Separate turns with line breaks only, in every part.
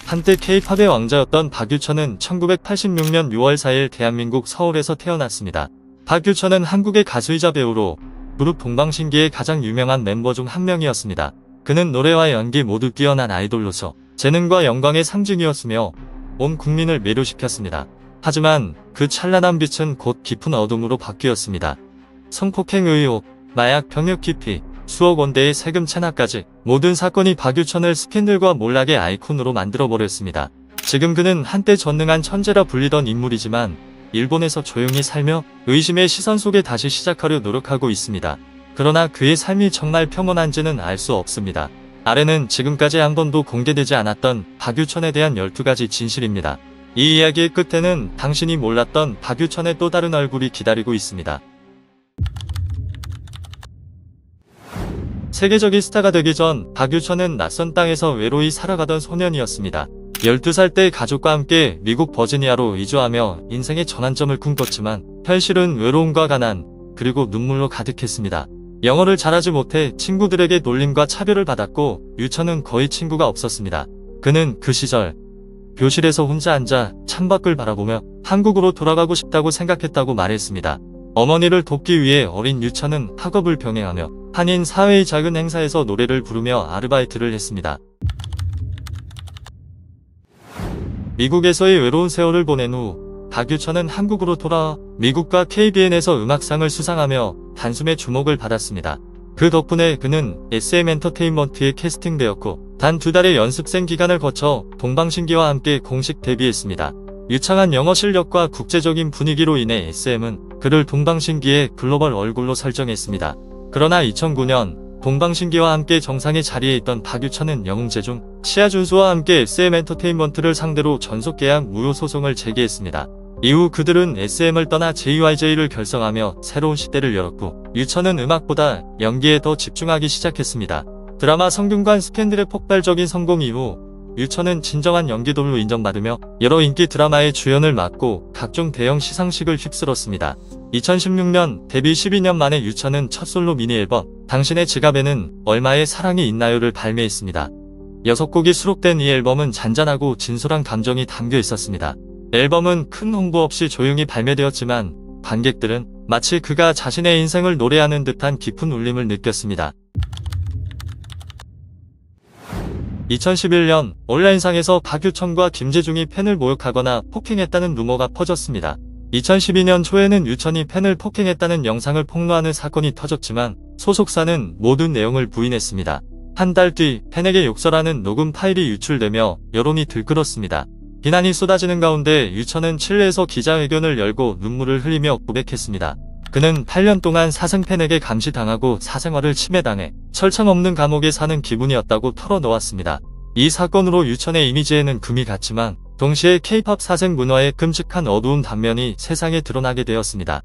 한때 K-팝의 왕자였던 박유천은 1986년 6월 4일 대한민국 서울에서 태어났습니다. 박유천은 한국의 가수이자 배우로 그룹 동방신기의 가장 유명한 멤버 중 한 명이었습니다. 그는 노래와 연기 모두 뛰어난 아이돌로서 재능과 영광의 상징이었으며 온 국민을 매료시켰습니다. 하지만 그 찬란한 빛은 곧 깊은 어둠으로 바뀌었습니다. 성폭행 의혹, 마약 병역 기피, 수억 원대의 세금 체납까지 모든 사건이 박유천을 스캔들과 몰락의 아이콘으로 만들어버렸습니다. 지금 그는 한때 전능한 천재라 불리던 인물이지만 일본에서 조용히 살며 의심의 시선 속에 다시 시작하려 노력하고 있습니다. 그러나 그의 삶이 정말 평온한지는 알 수 없습니다. 아래는 지금까지 한 번도 공개되지 않았던 박유천에 대한 12가지 진실입니다. 이 이야기의 끝에는 당신이 몰랐던 박유천의 또 다른 얼굴이 기다리고 있습니다. 세계적인 스타가 되기 전 박유천은 낯선 땅에서 외로이 살아가던 소년이었습니다. 12살 때 가족과 함께 미국 버지니아로 이주하며 인생의 전환점을 꿈꿨지만 현실은 외로움과 가난, 그리고 눈물로 가득했습니다. 영어를 잘하지 못해 친구들에게 놀림과 차별을 받았고 유천은 거의 친구가 없었습니다. 그는 그 시절 교실에서 혼자 앉아 창밖을 바라보며 한국으로 돌아가고 싶다고 생각했다고 말했습니다. 어머니를 돕기 위해 어린 유천은 학업을 병행하며 한인 사회의 작은 행사에서 노래를 부르며 아르바이트를 했습니다. 미국에서의 외로운 세월을 보낸 후 박유천은 한국으로 돌아와 미국과 KBN에서 음악상을 수상하며 단숨에 주목을 받았습니다. 그 덕분에 그는 SM 엔터테인먼트에 캐스팅되었고 단 2달의 연습생 기간을 거쳐 동방신기와 함께 공식 데뷔했습니다. 유창한 영어 실력과 국제적인 분위기로 인해 SM은 그를 동방신기의 글로벌 얼굴로 설정했습니다. 그러나 2009년 동방신기와 함께 정상의 자리에 있던 박유천은 영웅재중, 시아준수와 함께 SM 엔터테인먼트를 상대로 전속계약 무효 소송을 제기했습니다. 이후 그들은 SM을 떠나 JYJ를 결성하며 새로운 시대를 열었고 유천은 음악보다 연기에 더 집중하기 시작했습니다. 드라마 성균관 스캔들의 폭발적인 성공 이후 유천은 진정한 연기돌로 인정받으며 여러 인기 드라마의 주연을 맡고 각종 대형 시상식을 휩쓸었습니다. 2016년 데뷔 12년 만에 유천은 첫 솔로 미니 앨범 당신의 지갑에는 얼마의 사랑이 있나요를 발매했습니다. 6곡이 수록된 이 앨범은 잔잔하고 진솔한 감정이 담겨 있었습니다. 앨범은 큰 홍보 없이 조용히 발매되었지만 관객들은 마치 그가 자신의 인생을 노래하는 듯한 깊은 울림을 느꼈습니다. 2011년 온라인상에서 박유천과 김재중이 팬을 모욕하거나 폭행했다는 루머가 퍼졌습니다. 2012년 초에는 유천이 팬을 폭행했다는 영상을 폭로하는 사건이 터졌지만 소속사는 모든 내용을 부인했습니다. 한 달 뒤 팬에게 욕설하는 녹음 파일이 유출되며 여론이 들끓었습니다. 비난이 쏟아지는 가운데 유천은 칠레에서 기자회견을 열고 눈물을 흘리며 고백했습니다. 그는 8년 동안 사생팬에게 감시당하고 사생활을 침해당해 철창 없는 감옥에 사는 기분이었다고 털어놓았습니다. 이 사건으로 유천의 이미지에는 금이 갔지만 동시에 K-팝 사생 문화의 끔찍한 어두운 단면이 세상에 드러나게 되었습니다.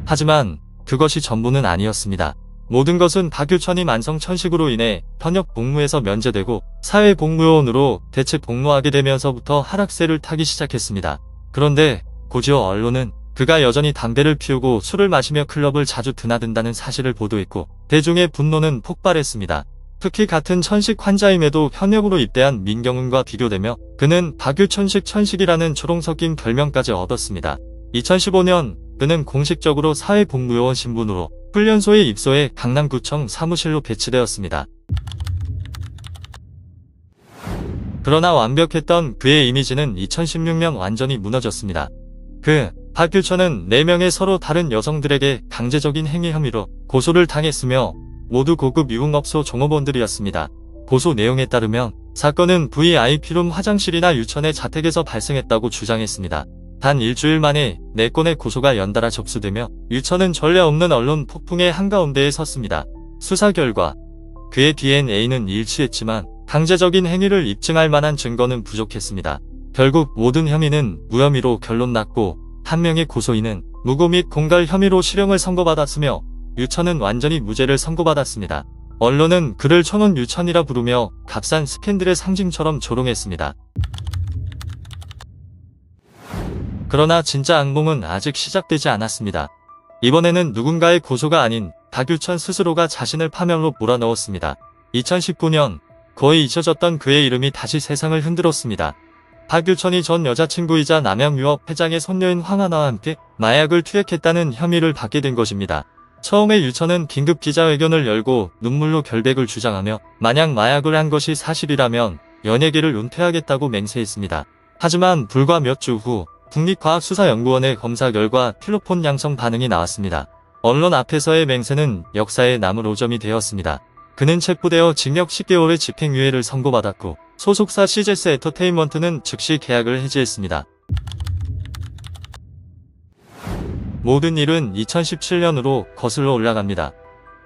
하지만 그것이 전부는 아니었습니다. 모든 것은 박유천이 만성천식으로 인해 현역 복무에서 면제되고 사회복무요원으로 대체 복무하게 되면서부터 하락세를 타기 시작했습니다. 그런데 고지어 언론은 그가 여전히 담배를 피우고 술을 마시며 클럽을 자주 드나든다는 사실을 보도했고 대중의 분노는 폭발했습니다. 특히 같은 천식 환자임에도 현역으로 입대한 민경훈과 비교되며 그는 박유천식 천식이라는 초롱 섞인 별명까지 얻었습니다. 2015년 그는 공식적으로 사회복무요원 신분으로 훈련소에 입소해 강남구청 사무실로 배치되었습니다. 그러나 완벽했던 그의 이미지는 2016년 완전히 무너졌습니다. 박유천은 4명의 서로 다른 여성들에게 강제적인 행위 혐의로 고소를 당했으며 모두 고급 유흥업소 종업원들이었습니다. 고소 내용에 따르면 사건은 VIP룸 화장실이나 유천의 자택에서 발생했다고 주장했습니다. 단 일주일 만에 4건의 고소가 연달아 접수되며 유천은 전례 없는 언론 폭풍의 한가운데에 섰습니다. 수사 결과 그의 DNA는 일치했지만 강제적인 행위를 입증할 만한 증거는 부족했습니다. 결국 모든 혐의는 무혐의로 결론 났고 한 명의 고소인은 무고 및 공갈 혐의로 실형을 선고받았으며 유천은 완전히 무죄를 선고받았습니다. 언론은 그를 천원 유천이라 부르며 값싼 스캔들의 상징처럼 조롱했습니다. 그러나 진짜 악몽은 아직 시작되지 않았습니다. 이번에는 누군가의 고소가 아닌 박유천 스스로가 자신을 파면으로 몰아넣었습니다. 2019년 거의 잊혀졌던 그의 이름이 다시 세상을 흔들었습니다. 박유천이 전 여자친구이자 남양유업 회장의 손녀인 황하나와 함께 마약을 투약했다는 혐의를 받게 된 것입니다. 처음에 유천은 긴급 기자회견을 열고 눈물로 결백을 주장하며 만약 마약을 한 것이 사실이라면 연예계를 은퇴하겠다고 맹세했습니다. 하지만 불과 몇 주 후 국립과학수사연구원의 검사 결과 필로폰 양성 반응이 나왔습니다. 언론 앞에서의 맹세는 역사에 남을 오점이 되었습니다. 그는 체포되어 징역 10개월의 집행유예를 선고받았고 소속사 CGS 엔터테인먼트는 즉시 계약을 해지했습니다. 모든 일은 2017년으로 거슬러 올라갑니다.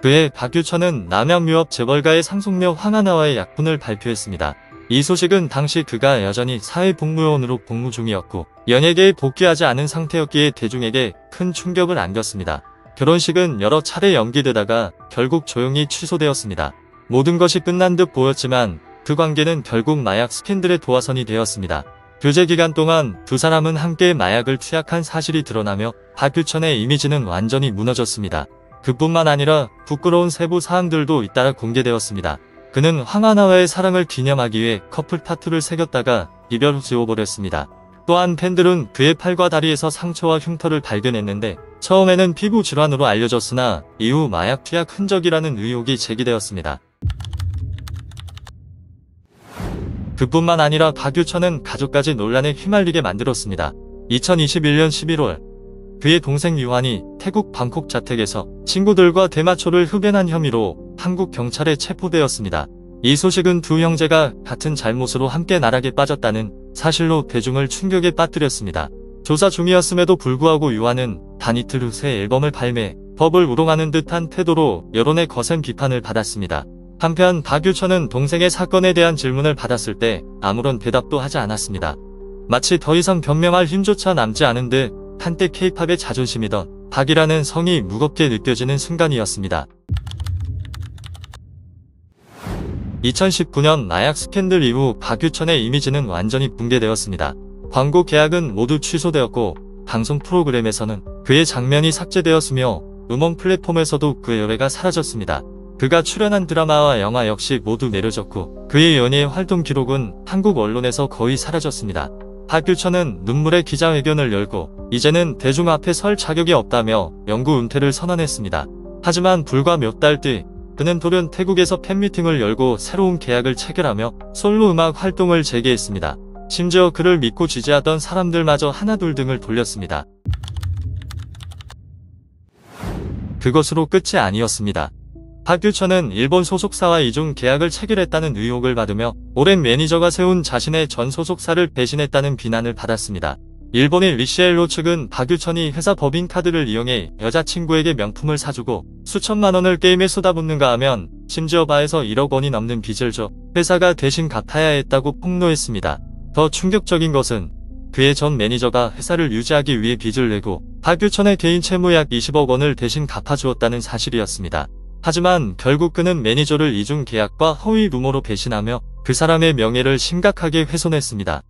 그해 박유천은 남양유업 재벌가의 상속녀 황하나와의 약혼을 발표했습니다. 이 소식은 당시 그가 여전히 사회복무요원으로 복무 중이었고 연예계에 복귀하지 않은 상태였기에 대중에게 큰 충격을 안겼습니다. 결혼식은 여러 차례 연기되다가 결국 조용히 취소되었습니다. 모든 것이 끝난 듯 보였지만 그 관계는 결국 마약 스캔들의 도화선이 되었습니다. 교제 기간 동안 두 사람은 함께 마약을 투약한 사실이 드러나며 박유천의 이미지는 완전히 무너졌습니다. 그뿐만 아니라 부끄러운 세부 사항들도 잇따라 공개되었습니다. 그는 황하나와의 사랑을 기념하기 위해 커플 타투를 새겼다가 이별 후 지워버렸습니다. 또한 팬들은 그의 팔과 다리에서 상처와 흉터를 발견했는데 처음에는 피부 질환으로 알려졌으나 이후 마약 투약 흔적이라는 의혹이 제기되었습니다. 그뿐만 아니라 박유천은 가족까지 논란에 휘말리게 만들었습니다. 2021년 11월 그의 동생 유한이 태국 방콕 자택에서 친구들과 대마초를 흡연한 혐의로 한국 경찰에 체포되었습니다. 이 소식은 두 형제가 같은 잘못으로 함께 나락에 빠졌다는 사실로 대중을 충격에 빠뜨렸습니다. 조사 중이었음에도 불구하고 유한은 단 이틀 후 새 앨범을 발매, 법을 우롱하는 듯한 태도로 여론의 거센 비판을 받았습니다. 한편 박유천은 동생의 사건에 대한 질문을 받았을 때 아무런 대답도 하지 않았습니다. 마치 더 이상 변명할 힘조차 남지 않은 듯 한때 K-팝의 자존심이던 박이라는 성이 무겁게 느껴지는 순간이었습니다. 2019년 마약 스캔들 이후 박유천의 이미지는 완전히 붕괴되었습니다. 광고 계약은 모두 취소되었고 방송 프로그램에서는 그의 장면이 삭제되었으며 음원 플랫폼에서도 그의 열애가 사라졌습니다. 그가 출연한 드라마와 영화 역시 모두 내려졌고 그의 연예 활동 기록은 한국 언론에서 거의 사라졌습니다. 박유천은 눈물의 기자회견을 열고 이제는 대중 앞에 설 자격이 없다며 영구 은퇴를 선언했습니다. 하지만 불과 몇 달 뒤 그는 돌연 태국에서 팬미팅을 열고 새로운 계약을 체결하며 솔로 음악 활동을 재개했습니다. 심지어 그를 믿고 지지하던 사람들마저 하나둘 등을 돌렸습니다. 그것으로 끝이 아니었습니다. 박유천은 일본 소속사와 이중 계약을 체결했다는 의혹을 받으며 오랜 매니저가 세운 자신의 전 소속사를 배신했다는 비난을 받았습니다. 일본의 리시엘로 측은 박유천이 회사 법인카드를 이용해 여자친구에게 명품을 사주고 수천만 원을 게임에 쏟아붓는가 하면 심지어 바에서 1억 원이 넘는 빚을 져 회사가 대신 갚아야 했다고 폭로했습니다. 더 충격적인 것은 그의 전 매니저가 회사를 유지하기 위해 빚을 내고 박유천의 개인 채무 약 20억 원을 대신 갚아주었다는 사실이었습니다. 하지만 결국 그는 매니저를 이중 계약과 허위 루머로 배신하며 그 사람의 명예를 심각하게 훼손했습니다.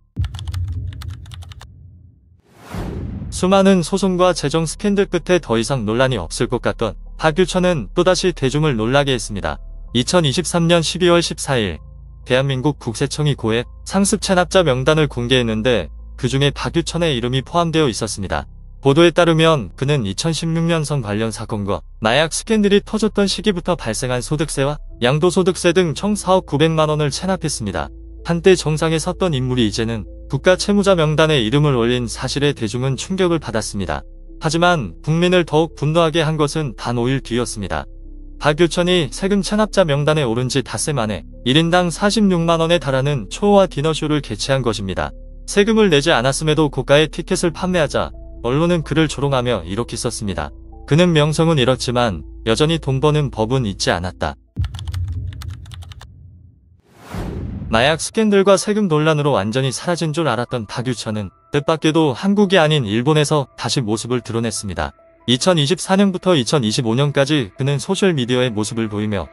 수많은 소송과 재정 스캔들 끝에 더 이상 논란이 없을 것 같던 박유천은 또다시 대중을 놀라게 했습니다. 2023년 12월 14일 대한민국 국세청이 고액 상습 체납자 명단을 공개했는데 그 중에 박유천의 이름이 포함되어 있었습니다. 보도에 따르면 그는 2016년선 관련 사건과 마약 스캔들이 터졌던 시기부터 발생한 소득세와 양도소득세 등 총 4억 900만 원을 체납했습니다. 한때 정상에 섰던 인물이 이제는 국가 채무자 명단에 이름을 올린 사실에 대중은 충격을 받았습니다. 하지만 국민을 더욱 분노하게 한 것은 단 5일 뒤였습니다. 박유천이 세금 체납자 명단에 오른 지 닷새 만에 1인당 46만 원에 달하는 초호화 디너쇼를 개최한 것입니다. 세금을 내지 않았음에도 고가의 티켓을 판매하자 언론은 그를 조롱하며 이렇게 썼습니다. 그는 명성은 잃었지만 여전히 돈 버는 법은 잊지 않았다. 마약 스캔들과 세금 논란으로 완전히 사라진 줄 알았던 박유천은 뜻밖에도 한국이 아닌 일본에서 다시 모습을 드러냈습니다. 2024년부터 2025년까지 그는 소셜미디어에 모습을 보이며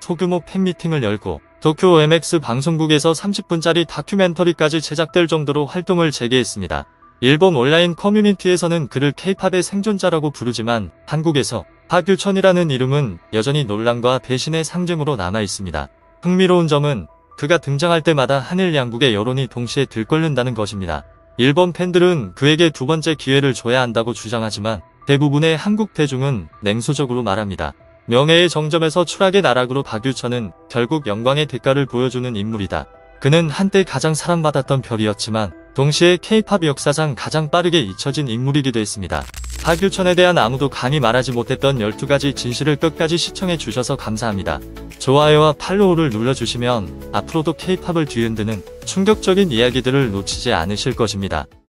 소규모 팬미팅을 열고 도쿄 MX 방송국에서 30분짜리 다큐멘터리까지 제작될 정도로 활동을 재개했습니다. 일본 온라인 커뮤니티에서는 그를 K-팝의 생존자라고 부르지만 한국에서 박유천이라는 이름은 여전히 논란과 배신의 상징으로 남아 있습니다. 흥미로운 점은 그가 등장할 때마다 한일 양국의 여론이 동시에 들끓는다는 것입니다. 일본 팬들은 그에게 두 번째 기회를 줘야 한다고 주장하지만 대부분의 한국 대중은 냉소적으로 말합니다. 명예의 정점에서 추락의 나락으로 박유천은 결국 영광의 대가를 보여주는 인물이다. 그는 한때 가장 사랑받았던 별이었지만 동시에 K-팝 역사상 가장 빠르게 잊혀진 인물이기도 했습니다. 박유천에 대한 아무도 감히 말하지 못했던 12가지 진실을 끝까지 시청해 주셔서 감사합니다. 좋아요와 팔로우를 눌러주시면 앞으로도 K-팝을 뒤흔드는 충격적인 이야기들을 놓치지 않으실 것입니다.